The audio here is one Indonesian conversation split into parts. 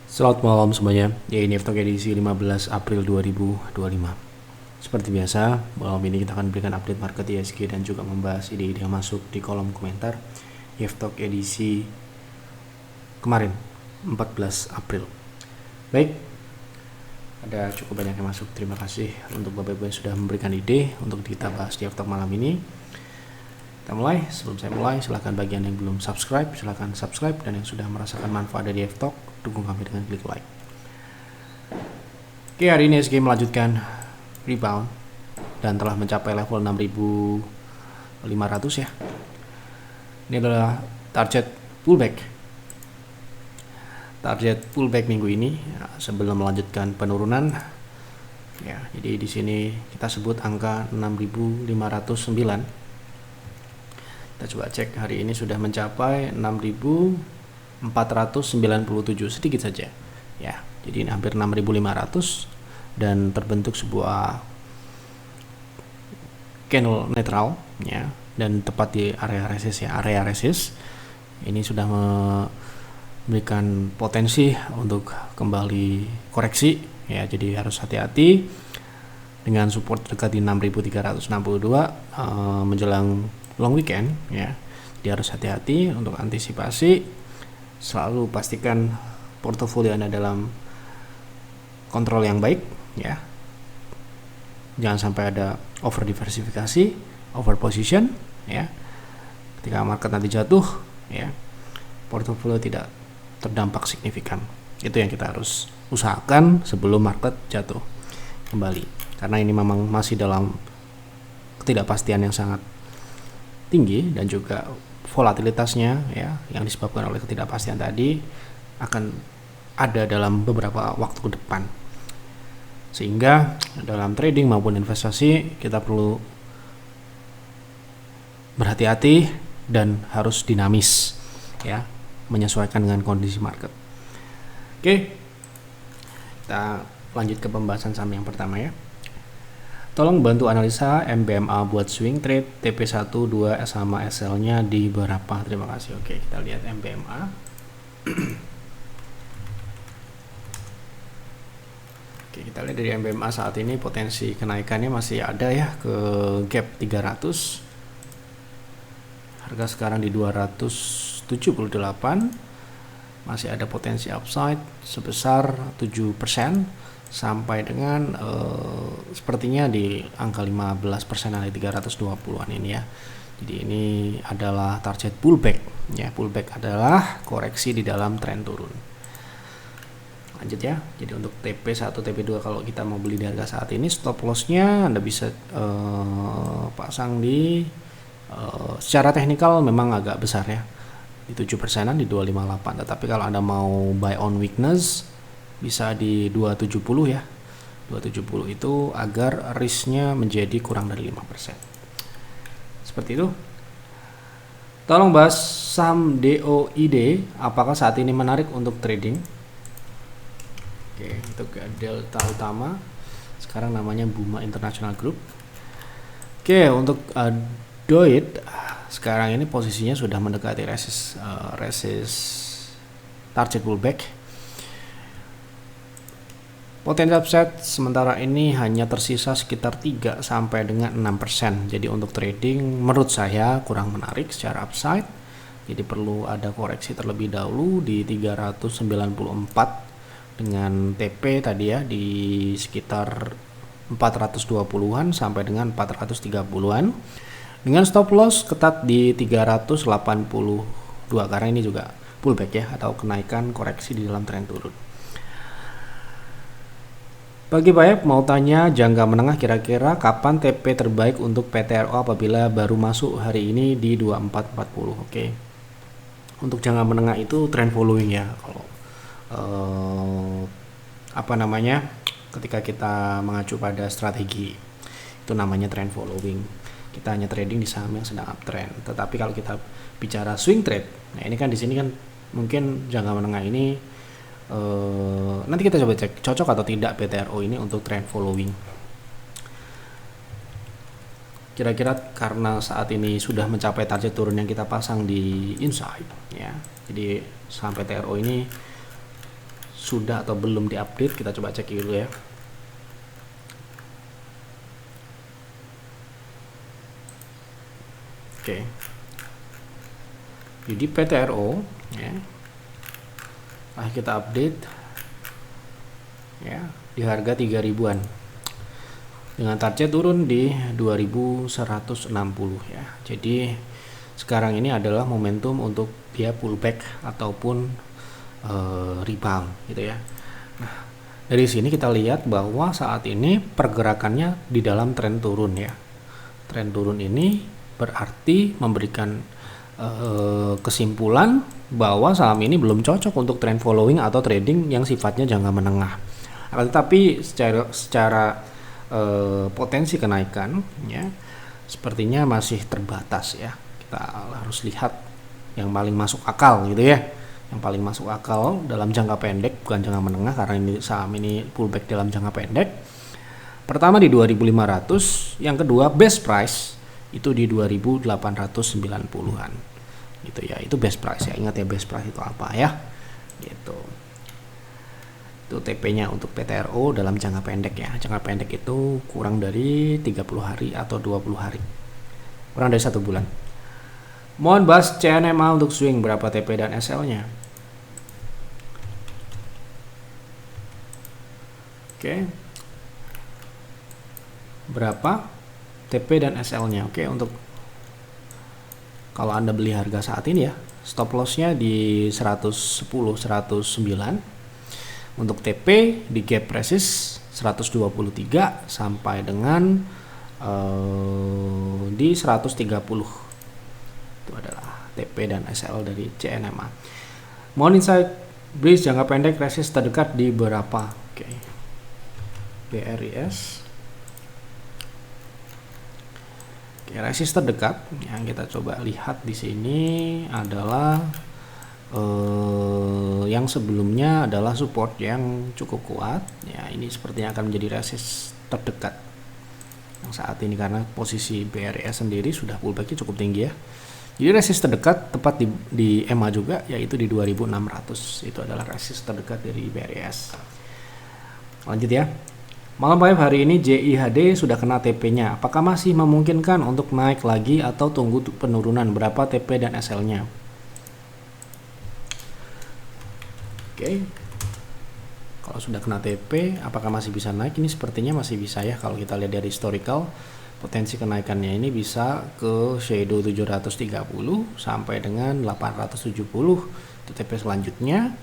Selamat malam semuanya, ya ini Ftok edisi 15 April 2025. Seperti biasa, malam ini kita akan berikan update market ISG dan juga membahas ide-ide yang masuk di kolom komentar Ftok edisi kemarin, 14 April. Baik, ada cukup banyak yang masuk, terima kasih untuk Bapak Ibu yang sudah memberikan ide untuk kita bahas di Ftok malam ini. Kita mulai. Sebelum saya mulai, silahkan bagian yang belum subscribe, silahkan subscribe, dan yang sudah merasakan manfaat dari Ftok, dukung kami dengan klik like. Oke, hari ini ISG melanjutkan rebound dan telah mencapai level 6.500 ya. Ini adalah target pullback minggu ini sebelum melanjutkan penurunan ya. Jadi di sini kita sebut angka 6.509. Kita coba cek, hari ini sudah mencapai 6.497, sedikit saja ya. Jadi ini hampir 6.500 dan terbentuk sebuah candle netral ya, dan tepat di area resist ini sudah memberikan potensi untuk kembali koreksi ya. Jadi harus hati-hati dengan support dekat di 6.362 menjelang long weekend ya. Dia harus hati-hati untuk antisipasi. Selalu pastikan portofolio Anda dalam kontrol yang baik ya. Jangan sampai ada over diversifikasi, over position ya. Ketika market nanti jatuh ya, portofolio tidak terdampak signifikan. Itu yang kita harus usahakan sebelum market jatuh kembali. Karena ini memang masih dalam ketidakpastian yang sangat tinggi dan juga volatilitasnya ya, yang disebabkan oleh ketidakpastian tadi akan ada dalam beberapa waktu ke depan. Sehingga dalam trading maupun investasi kita perlu berhati-hati dan harus dinamis ya, menyesuaikan dengan kondisi market. Oke, kita lanjut ke pembahasan saham yang pertama ya. Tolong bantu analisa MBMA buat swing trade TP1, 2 sama SL-nya di berapa? Terima kasih. Oke, kita lihat MBMA. Oke, kita lihat dari MBMA saat ini potensi kenaikannya masih ada ya, ke gap 300. Harga sekarang di 278. Masih ada potensi upside sebesar 7%. Sampai dengan sepertinya di angka 15% dari 320-an ini ya. Jadi ini adalah target pullback ya. Pullback adalah koreksi di dalam tren turun. Lanjut ya. Jadi untuk TP1, TP2 kalau kita mau beli di harga saat ini, stop loss-nya Anda bisa pasang di secara teknikal memang agak besar ya. Di 7%-an di 258. Tetapi kalau Anda mau buy on weakness bisa di 270 ya. 270 itu agar risknya menjadi kurang dari 5%. Seperti itu. Tolong bahas saham DOID, apakah saat ini menarik untuk trading? Oke, untuk Delta Utama sekarang namanya Buma International Group. Oke, untuk DOID sekarang ini posisinya sudah mendekati resist target pullback. Potensi upside sementara ini hanya tersisa sekitar 3 sampai dengan 6%. Jadi untuk trading menurut saya kurang menarik secara upside. Jadi perlu ada koreksi terlebih dahulu di 394 dengan TP tadi ya di sekitar 420-an sampai dengan 430-an. Dengan stop loss ketat di 382 karena ini juga pullback ya, atau kenaikan koreksi di dalam tren turun. Bagi Pak mau tanya jangka menengah kira-kira kapan TP terbaik untuk PTRO apabila baru masuk hari ini di 2440. Oke. Untuk jangka menengah itu trend following ya. Kalau ketika kita mengacu pada strategi itu namanya trend following. Kita hanya trading di saham yang sedang uptrend. Tetapi kalau kita bicara swing trade, nah ini kan di sini kan mungkin jangka menengah ini nanti kita coba cek cocok atau tidak PTRO ini untuk trend following. Kira-kira karena saat ini sudah mencapai target turun yang kita pasang di inside ya. Jadi saham PTRO ini sudah atau belum diupdate, kita coba cek dulu ya. Oke. Jadi PTRO ya. Kita update ya di harga 3.000-an. Dengan target turun di 2160 ya. Jadi sekarang ini adalah momentum untuk dia pullback ataupun rebound gitu ya. Nah, dari sini kita lihat bahwa saat ini pergerakannya di dalam tren turun ya. Tren turun ini berarti memberikan kesimpulan bahwa saham ini belum cocok untuk trend following atau trading yang sifatnya jangka menengah. Tetapi secara potensi kenaikan ya sepertinya masih terbatas ya. Kita harus lihat yang paling masuk akal gitu ya. Yang paling masuk akal dalam jangka pendek, bukan jangka menengah, karena ini saham ini pullback dalam jangka pendek. Pertama di 2.500, yang kedua best price itu di 2.890-an gitu ya. Itu best price ya, ingat ya best price itu apa ya gitu. Itu TP-nya untuk PTRO dalam jangka pendek ya. Jangka pendek itu kurang dari 30 hari atau 20 hari, kurang dari 1 bulan. Mohon bahas CNMA untuk swing, berapa TP dan SL-nya. Oke, berapa TP dan SL-nya. Oke, untuk kalau Anda beli harga saat ini ya, stop loss-nya di 110, 109. Untuk TP di gap resist 123 sampai dengan di 130. Itu adalah TP dan SL dari CNMA. Mohon insight breeze jangka pendek resist terdekat di berapa. Oke. BRIS. Oke, resist terdekat yang kita coba lihat di sini adalah yang sebelumnya adalah support yang cukup kuat ya. Ini sepertinya akan menjadi resist terdekat yang saat ini karena posisi BRIS sendiri sudah pullbacknya cukup tinggi ya. Jadi resist terdekat tepat di EMA juga, yaitu di 2600. Itu adalah resist terdekat dari BRIS. Lanjut ya. Malam hari ini JIHD sudah kena TP-nya. Apakah masih memungkinkan untuk naik lagi atau tunggu penurunan? Berapa TP dan SL-nya? Oke. Kalau sudah kena TP, apakah masih bisa naik? Ini sepertinya masih bisa ya. Kalau kita lihat dari historical, potensi kenaikannya ini bisa ke shadow 730 sampai dengan 870 itu TP selanjutnya.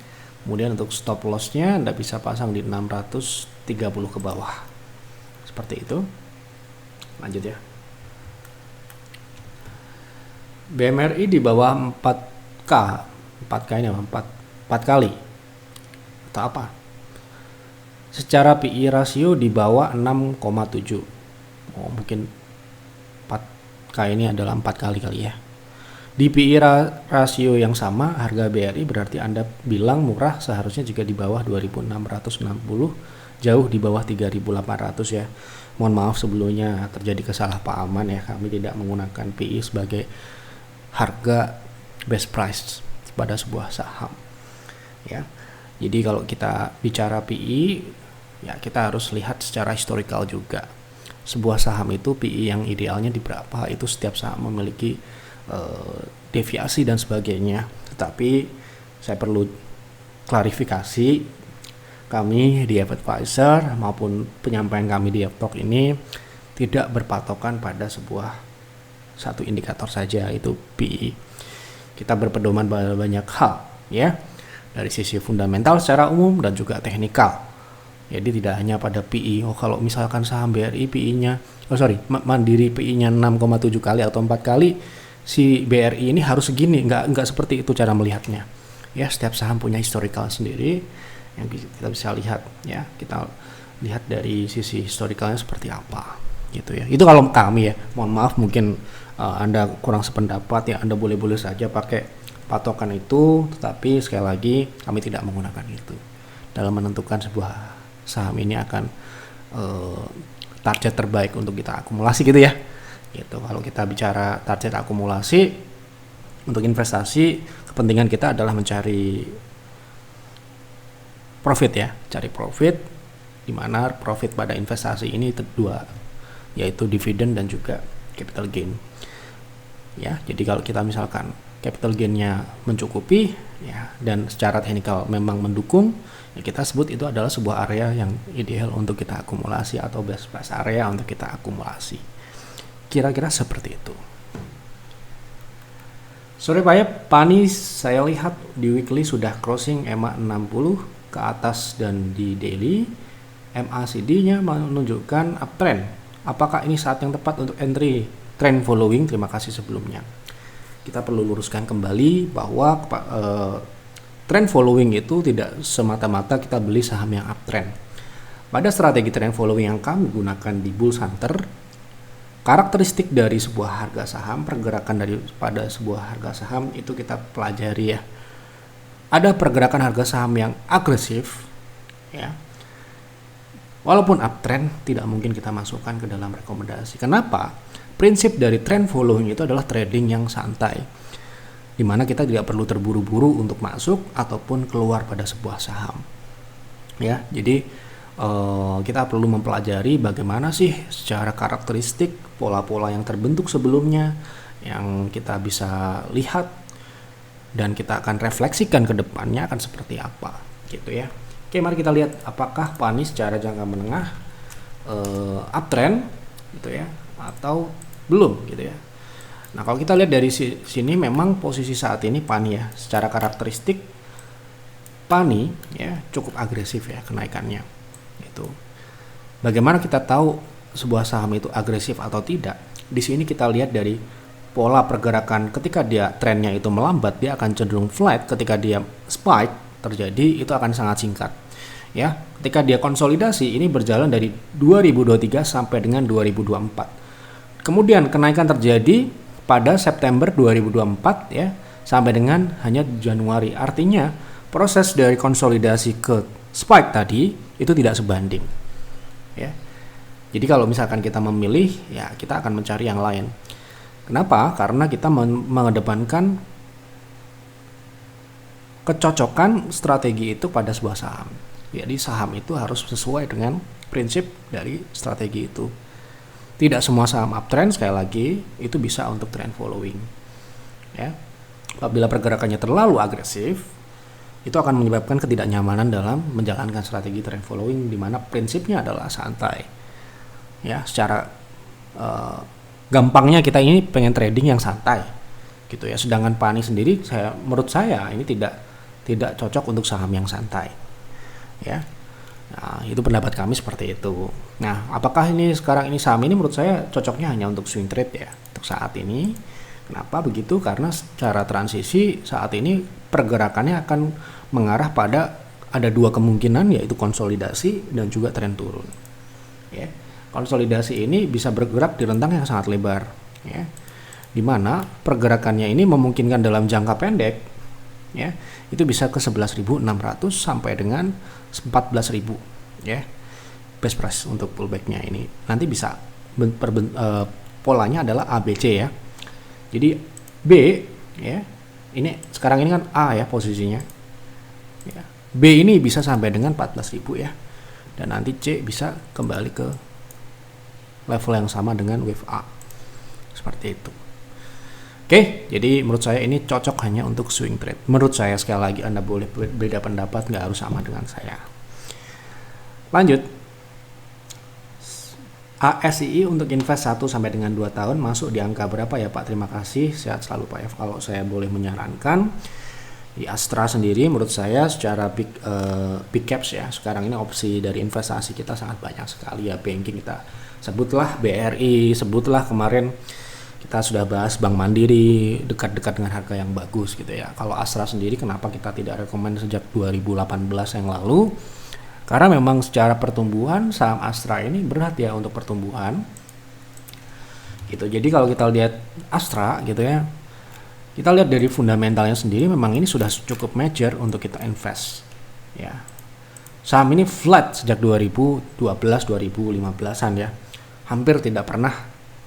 Kemudian untuk stop loss-nya Anda bisa pasang di 630 ke bawah. Seperti itu. Lanjut ya. BMRI di bawah 4K. 4K ini apa? 4 kali. Atau apa? Secara PI rasio di bawah 6,7. Oh, mungkin 4K ini adalah 4 kali ya. Di PI rasio yang sama, harga BRI berarti Anda bilang murah, seharusnya juga di bawah 2.660, jauh di bawah 3.800 ya. Mohon maaf sebelumnya terjadi kesalahpahaman ya, kami tidak menggunakan PI sebagai harga best price pada sebuah saham ya. Jadi kalau kita bicara PI ya, kita harus lihat secara historical juga. Sebuah saham itu PI yang idealnya di berapa, itu setiap saham memiliki deviasi dan sebagainya. Tetapi saya perlu klarifikasi, kami di F-Advisor maupun penyampaian kami di F-Talk ini tidak berpatokan pada sebuah satu indikator saja, itu PI. Kita berpedoman pada banyak hal ya, dari sisi fundamental secara umum dan juga teknikal. Jadi tidak hanya pada PI. Oh, kalau misalkan saham BRI PI-nya, Mandiri PI-nya 6,7 kali atau 4 kali, si BRI ini harus segini. Enggak seperti itu cara melihatnya. Ya, setiap saham punya historical sendiri yang kita bisa lihat ya. Kita lihat dari sisi historicalnya seperti apa gitu ya. Itu kalau kami ya. Mohon maaf mungkin Anda kurang sependapat ya. Anda boleh-boleh saja pakai patokan itu, tetapi sekali lagi kami tidak menggunakan itu dalam menentukan sebuah saham ini akan target terbaik untuk kita akumulasi gitu ya. Gitu. Kalau kita bicara target akumulasi untuk investasi, kepentingan kita adalah mencari profit ya, cari profit, di mana profit pada investasi ini dua, yaitu dividen dan juga capital gain. Ya, jadi kalau kita misalkan capital gain-nya mencukupi ya dan secara teknikal memang mendukung, ya kita sebut itu adalah sebuah area yang ideal untuk kita akumulasi atau best price area untuk kita akumulasi. Kira-kira seperti itu. Sore Pak ya, PANI saya lihat di weekly sudah crossing EMA 60 ke atas dan di daily MACD-nya menunjukkan uptrend. Apakah ini saat yang tepat untuk entry? Trend following, terima kasih sebelumnya. Kita perlu luruskan kembali bahwa trend following itu tidak semata-mata kita beli saham yang uptrend. Pada strategi trend following yang kami gunakan di Bulls Hunter, karakteristik dari sebuah harga saham, pergerakan pada sebuah harga saham itu kita pelajari ya. Ada pergerakan harga saham yang agresif, ya. Walaupun uptrend, tidak mungkin kita masukkan ke dalam rekomendasi. Kenapa? Prinsip dari trend following itu adalah trading yang santai, di mana kita tidak perlu terburu-buru untuk masuk ataupun keluar pada sebuah saham. Ya, jadi kita perlu mempelajari bagaimana sih secara karakteristik pola-pola yang terbentuk sebelumnya yang kita bisa lihat dan kita akan refleksikan ke depannya akan seperti apa, gitu ya. Oke, mari kita lihat apakah PANI secara jangka menengah uptrend, gitu ya, atau belum, gitu ya. Nah, kalau kita lihat dari sini memang posisi saat ini PANI ya, secara karakteristik PANI ya cukup agresif ya kenaikannya. Gitu. Bagaimana kita tahu sebuah saham itu agresif atau tidak? Di sini kita lihat dari pola pergerakan ketika dia trennya itu melambat, dia akan cenderung flat. Ketika dia spike terjadi, itu akan sangat singkat. Ya, ketika dia konsolidasi ini berjalan dari 2023 sampai dengan 2024. Kemudian kenaikan terjadi pada September 2024 ya sampai dengan hanya Januari. Artinya proses dari konsolidasi ke spike tadi itu tidak sebanding. Ya. Jadi kalau misalkan kita memilih, ya kita akan mencari yang lain. Kenapa? Karena kita mengedepankan kecocokan strategi itu pada sebuah saham. Jadi saham itu harus sesuai dengan prinsip dari strategi itu. Tidak semua saham uptrend, sekali lagi itu bisa untuk trend following. Ya. Apabila pergerakannya terlalu agresif, itu akan menyebabkan ketidaknyamanan dalam menjalankan strategi trend following, di mana prinsipnya adalah santai. Ya, secara gampangnya kita ini pengen trading yang santai, gitu ya. Sedangkan PANI sendiri, menurut saya ini tidak cocok untuk saham yang santai. Ya. Nah, itu pendapat kami seperti itu. Nah, apakah ini sekarang ini saham ini menurut saya cocoknya hanya untuk swing trade ya untuk saat ini. Kenapa begitu? Karena secara transisi saat ini pergerakannya akan mengarah pada ada dua kemungkinan, yaitu konsolidasi dan juga tren turun. Ya. Konsolidasi ini bisa bergerak di rentang yang sangat lebar, ya. Di mana pergerakannya ini memungkinkan dalam jangka pendek, ya, itu bisa ke 11.600 sampai dengan 14.000, ya. Best price untuk pullbacknya ini nanti bisa polanya adalah ABC ya. Jadi B ya, ini sekarang ini kan A ya posisinya ya. B ini bisa sampai dengan 14.000 ya, dan nanti C bisa kembali ke level yang sama dengan wave A seperti itu. Oke, jadi menurut saya ini cocok hanya untuk swing trade. Menurut saya, sekali lagi Anda boleh beda pendapat, nggak harus sama dengan saya. Lanjut. ASII untuk invest 1 sampai dengan 2 tahun masuk di angka berapa ya Pak? Terima kasih, sehat selalu Pak F. Kalau saya boleh menyarankan, di Astra sendiri menurut saya secara big caps ya, sekarang ini opsi dari investasi kita sangat banyak sekali ya. Banking kita sebutlah BRI, sebutlah kemarin kita sudah bahas Bank Mandiri, dekat-dekat dengan harga yang bagus gitu ya. Kalau Astra sendiri kenapa kita tidak rekomend sejak 2018 yang lalu? Karena memang secara pertumbuhan saham Astra ini berat ya untuk pertumbuhan. Gitu. Jadi kalau kita lihat Astra gitu ya, kita lihat dari fundamentalnya sendiri memang ini sudah cukup mature untuk kita invest. Ya. Saham ini flat sejak 2012-2015an ya. Hampir tidak pernah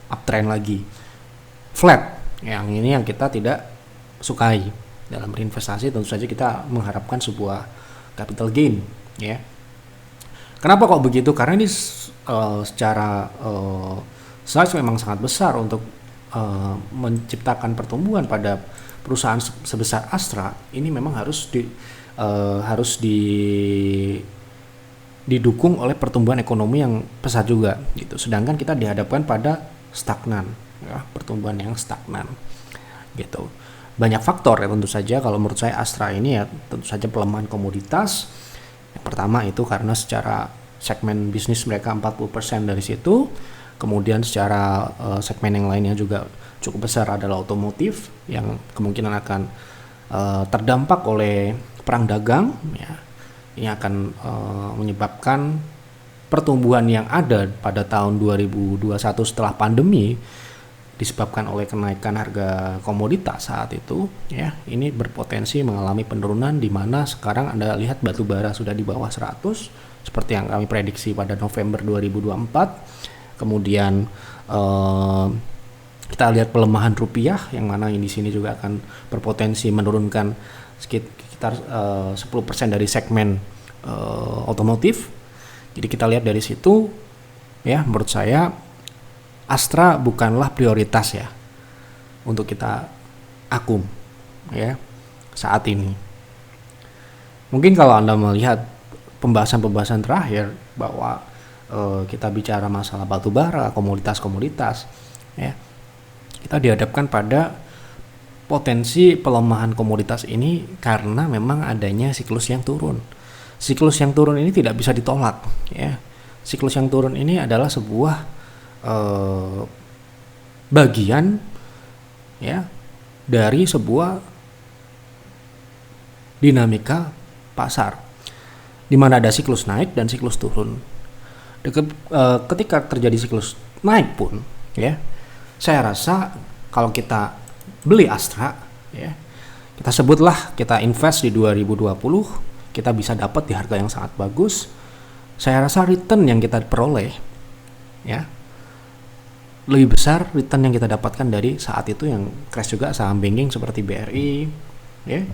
uptrend lagi. Flat, yang ini yang kita tidak sukai dalam berinvestasi. Tentu saja kita mengharapkan sebuah capital gain ya. Kenapa kok begitu? Karena ini secara size memang sangat besar untuk menciptakan pertumbuhan pada perusahaan sebesar Astra. Ini memang harus didukung oleh pertumbuhan ekonomi yang pesat juga gitu. Sedangkan kita dihadapkan pada stagnan, ya, pertumbuhan yang stagnan gitu. Banyak faktor ya tentu saja. Kalau menurut saya Astra ini ya tentu saja pelemahan komoditas. Yang pertama itu karena secara segmen bisnis mereka 40% dari situ. Kemudian secara segmen yang lainnya juga cukup besar adalah otomotif yang kemungkinan akan terdampak oleh perang dagang, ya. Ini akan menyebabkan pertumbuhan yang ada pada tahun 2021 setelah pandemi disebabkan oleh kenaikan harga komoditas saat itu, ya. Ini berpotensi mengalami penurunan di mana sekarang Anda lihat batu bara sudah di bawah 100 seperti yang kami prediksi pada November 2024. Kemudian kita lihat pelemahan rupiah yang mana di sini juga akan berpotensi menurunkan sekitar 10% dari segmen otomotif. Jadi kita lihat dari situ, ya, menurut saya Astra bukanlah prioritas ya untuk kita akum, ya, saat ini. Mungkin kalau Anda melihat pembahasan-pembahasan terakhir bahwa kita bicara masalah batu bara, komoditas-komoditas, ya, kita dihadapkan pada potensi pelemahan komoditas ini karena memang adanya siklus yang turun. Siklus yang turun ini tidak bisa ditolak, ya. Siklus yang turun ini adalah sebuah bagian, ya, dari sebuah dinamika pasar di mana ada siklus naik dan siklus turun. Ketika terjadi siklus naik pun, ya, saya rasa kalau kita beli Astra, ya, kita sebutlah kita invest di 2020, kita bisa dapat di harga yang sangat bagus. Saya rasa return yang kita peroleh, ya, lebih besar return yang kita dapatkan dari saat itu yang crash juga saham banking seperti BRI, ya,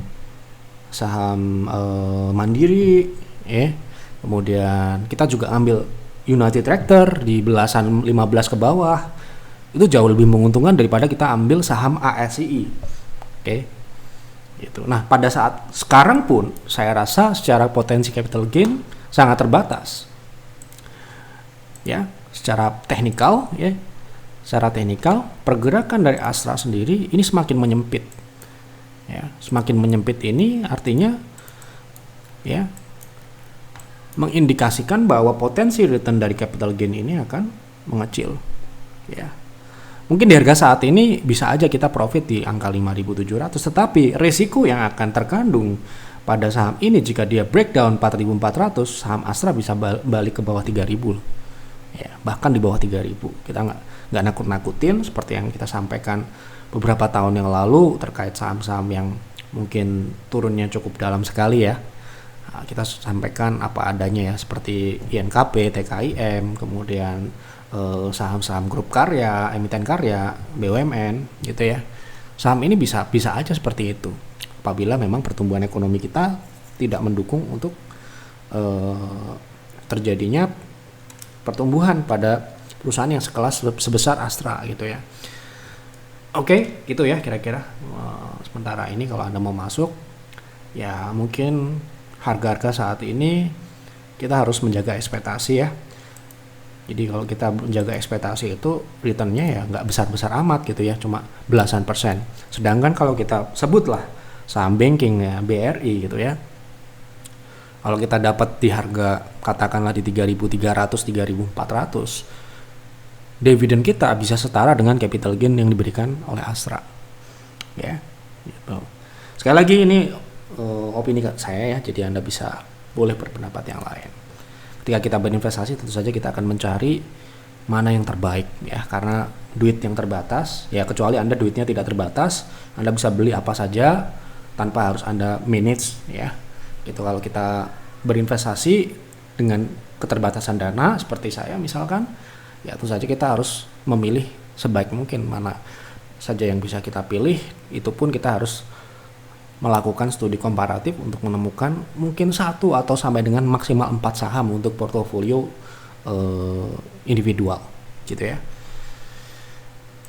saham Mandiri, ya. Kemudian kita juga ambil United Tractor di belasan 15 ke bawah. Itu jauh lebih menguntungkan daripada kita ambil saham ASI. Oke. Gitu. Nah, pada saat sekarang pun saya rasa secara potensi capital gain sangat terbatas. Ya, secara teknikal, ya. Secara teknikal, pergerakan dari Astra sendiri ini semakin menyempit. Ya, semakin menyempit ini artinya, ya, mengindikasikan bahwa potensi return dari capital gain ini akan mengecil. Ya. Mungkin di harga saat ini bisa aja kita profit di angka 5.700, tetapi resiko yang akan terkandung pada saham ini jika dia breakdown 4.400, saham Astra bisa balik ke bawah 3.000. Ya, bahkan di bawah 3.000. Kita nggak nakut-nakutin seperti yang kita sampaikan beberapa tahun yang lalu terkait saham-saham yang mungkin turunnya cukup dalam sekali, ya. Nah, kita sampaikan apa adanya, ya, seperti INKP, TKIM, kemudian saham-saham grup karya, emiten karya, BUMN, gitu, ya. Saham ini bisa aja seperti itu apabila memang pertumbuhan ekonomi kita tidak mendukung untuk terjadinya pertumbuhan pada perusahaan yang sekelas sebesar Astra, gitu, ya. Oke, gitu ya kira-kira. Sementara ini kalau Anda mau masuk, ya mungkin harga-harga saat ini kita harus menjaga ekspektasi, ya. Jadi kalau kita menjaga ekspektasi itu returnnya ya nggak besar-besar amat, gitu, ya, cuma belasan persen. Sedangkan kalau kita sebutlah saham banking, ya, BRI, gitu, ya, kalau kita dapat di harga katakanlah di 3.300, 3.400, dividen kita bisa setara dengan capital gain yang diberikan oleh Astra, ya, gitu. Sekali lagi ini opini saya, ya, jadi Anda boleh berpendapat yang lain. Ketika kita berinvestasi tentu saja kita akan mencari mana yang terbaik, ya, karena duit yang terbatas, ya, kecuali Anda duitnya tidak terbatas, Anda bisa beli apa saja tanpa harus Anda manage, ya, gitu. Kalau kita berinvestasi dengan keterbatasan dana seperti saya misalkan, ya, tentu saja kita harus memilih sebaik mungkin mana saja yang bisa kita pilih. Itu pun kita harus melakukan studi komparatif untuk menemukan mungkin 1 atau sampai dengan maksimal 4 saham untuk portofolio individual gitu ya.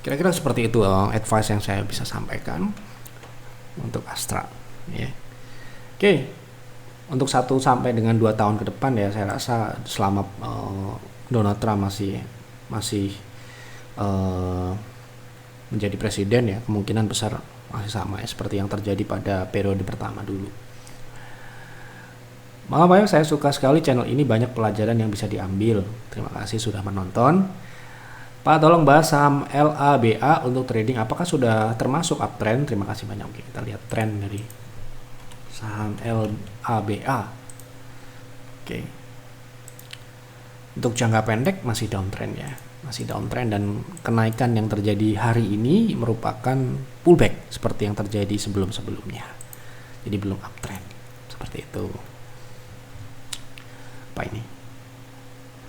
Kira-kira seperti itu advice yang saya bisa sampaikan untuk Astra ya. Oke. Untuk 1 sampai dengan 2 tahun ke depan ya, saya rasa selama Donald Trump masih menjadi presiden ya, kemungkinan besar masih sama ya, seperti yang terjadi pada periode pertama dulu. Malam Pak, saya suka sekali channel ini, banyak pelajaran yang bisa diambil. Terima kasih sudah menonton. Pak, tolong bahas saham LABA untuk trading, apakah sudah termasuk uptrend? Terima kasih banyak. Oke, kita lihat tren dari saham LABA. Oke. Untuk jangka pendek masih downtrend ya, masih downtrend, dan kenaikan yang terjadi hari ini merupakan pullback seperti yang terjadi sebelum-sebelumnya. Jadi belum uptrend seperti itu. Apa ini?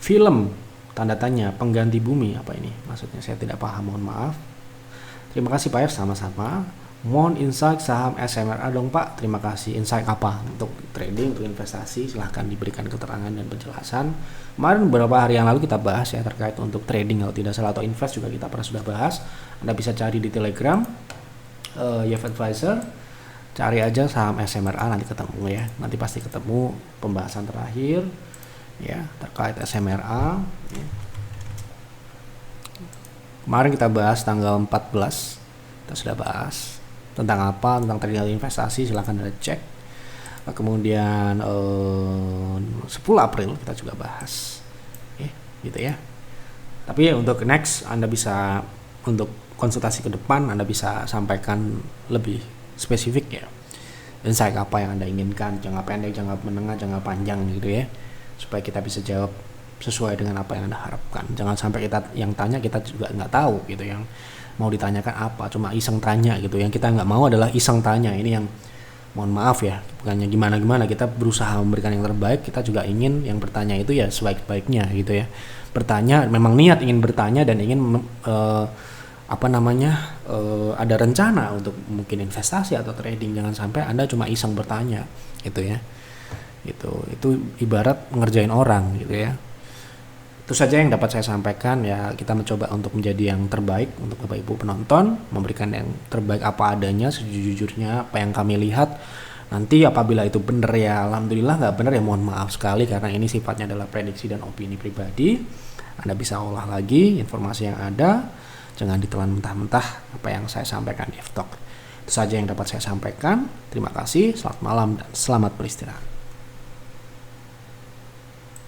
Film tanda tanya pengganti bumi, apa ini? Maksudnya saya tidak paham, mohon maaf. Terima kasih Pak F, sama-sama. Mohon insight saham SMRA dong Pak. Terima kasih. Insight apa? Untuk trading, untuk investasi, silahkan diberikan keterangan dan penjelasan. Kemarin beberapa hari yang lalu kita bahas ya terkait untuk trading kalau tidak salah, atau invest juga kita pernah sudah bahas. Anda bisa cari di Telegram Yev Advisor, cari aja saham SMRA, nanti ketemu ya. Nanti pasti ketemu pembahasan terakhir ya terkait SMRA ya. Kemarin kita bahas tanggal 14, kita sudah bahas tentang apa, tentang trading investasi, silahkan Anda cek. Kemudian 10 April kita juga bahas gitu ya. Tapi untuk next Anda bisa, untuk konsultasi ke depan Anda bisa sampaikan lebih spesifik ya, insight apa yang Anda inginkan, jangka pendek, jangka menengah, jangka panjang gitu ya, supaya kita bisa jawab sesuai dengan apa yang Anda harapkan. Jangan sampai kita yang tanya kita juga nggak tahu gitu, yang mau ditanyakan apa, cuma iseng tanya gitu. Yang kita nggak mau adalah iseng tanya. Ini yang mohon maaf ya, bukannya gimana-gimana, kita berusaha memberikan yang terbaik, kita juga ingin yang bertanya itu ya sebaik-baiknya gitu ya. Bertanya memang niat ingin bertanya dan ingin ada rencana untuk mungkin investasi atau trading. Jangan sampai Anda cuma iseng bertanya gitu ya. Itu ibarat ngerjain orang gitu ya. Itu saja yang dapat saya sampaikan ya. Kita mencoba untuk menjadi yang terbaik untuk Bapak Ibu penonton, memberikan yang terbaik apa adanya, sejujurnya apa yang kami lihat. Nanti apabila itu benar ya alhamdulillah, nggak benar ya mohon maaf sekali, karena ini sifatnya adalah prediksi dan opini pribadi. Anda bisa olah lagi informasi yang ada, jangan ditelan mentah-mentah apa yang saya sampaikan di F-Talk. Itu saja yang dapat saya sampaikan. Terima kasih, selamat malam dan selamat beristirahat.